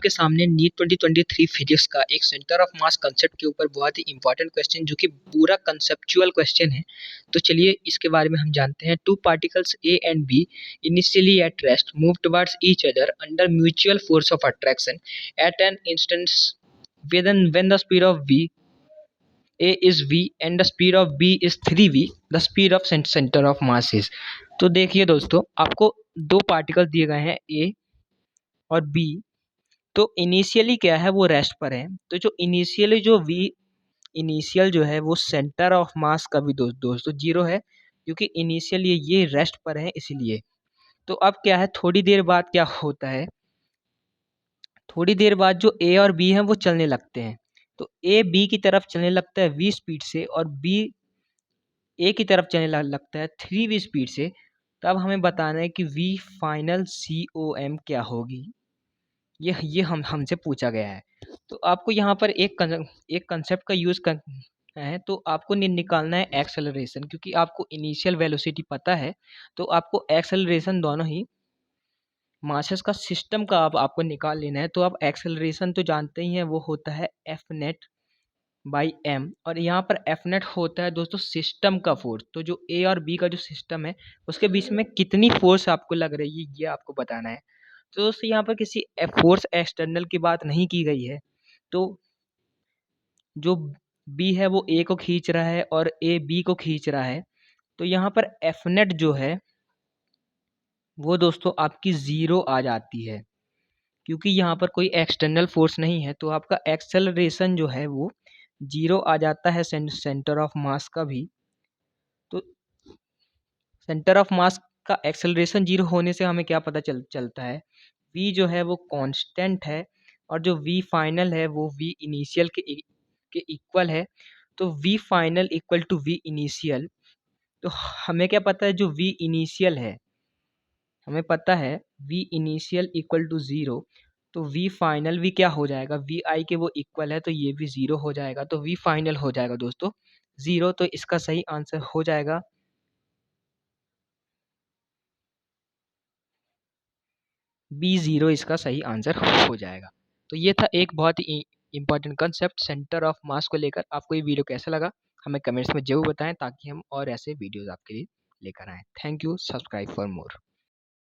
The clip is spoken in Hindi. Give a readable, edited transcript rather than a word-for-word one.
आपके सामने नीट 2023 फिजिक्स का एक सेंटर ऑफ मास कंसेप्ट के ऊपर बहुत ही इंपॉर्टेंट क्वेश्चन जो कि पूरा कंसेप्चुअल क्वेश्चन है। तो चलिए इसके बारे में हम जानते हैं। Two particles A and B initially at rest move towards each other under mutual force of attraction at an instance when the speed of v a is v and the speed of b is 3v, the speed of center of mass is। तो देखिए दोस्तों, आपको दो पार्टिकल दिए गए हैं a और b। तो इनिशियली क्या है, वो रेस्ट पर है। तो जो इनिशियली जो v इनिशियल जो है वो सेंटर ऑफ मास का भी दोस्तों जीरो है, क्योंकि इनिशियली ये रेस्ट पर है इसलिए। तो अब क्या है, थोड़ी देर बाद क्या होता है, थोड़ी देर बाद जो ए और बी हैं वो चलने लगते हैं। तो ए बी की तरफ चलने लगता है v स्पीड से और बी ए की तरफ चलने लगता है 3v स्पीड से। तब हमें बताना है कि v फाइनल COM क्या होगी। ये हमसे पूछा गया है। तो आपको यहाँ पर एक कंसेप्ट का यूज करना है। तो आपको निकालना है एक्सेलरेशन, क्योंकि आपको इनिशियल वेलोसिटी पता है। तो आपको एक्सेलरेशन दोनों ही मासेस का सिस्टम का आपको निकाल लेना है। तो आप एक्सेलरेशन तो जानते ही हैं, वो होता है एफ नेट बाई एम, और यहाँ पर एफ नेट होता है दोस्तों सिस्टम का फोर्स। तो जो ए और बी का जो सिस्टम है उसके बीच में कितनी फोर्स आपको लग रही है ये आपको बताना है। तो दोस्तों यहाँ पर किसी फोर्स एक्सटर्नल की बात नहीं की गई है। तो जो बी है वो ए को खींच रहा है और ए बी को खींच रहा है। तो यहाँ पर एफ नेट जो है वो दोस्तों आपकी ज़ीरो आ जाती है, क्योंकि यहाँ पर कोई एक्सटर्नल फोर्स नहीं है। तो आपका एक्सेलरेशन जो है वो जीरो आ जाता है सेंटर ऑफ मास का भी। तो सेंटर ऑफ मास का एक्सेलरेशन जीरो होने से हमें क्या पता चलता है, v जो है वो कांस्टेंट है और जो v फाइनल है वो v इनिशियल के इक्वल है। तो v final equal to v initial. तो हमें क्या पता है, जो v इनिशियल है हमें पता है v initial equal to zero. तो v फाइनल भी क्या हो जाएगा, vi के वो इक्वल है, तो ये भी ज़ीरो हो जाएगा। तो v फाइनल हो जाएगा दोस्तों ज़ीरो। तो इसका सही आंसर हो जाएगा B0, इसका सही आंसर हो जाएगा। तो ये था एक बहुत ही important concept centre of mass को लेकर। आपको ये वीडियो कैसा लगा हमें कमेंट्स में जरूर बताएं, ताकि हम और ऐसे वीडियोस आपके लिए लेकर आएं। Thank you, subscribe for more.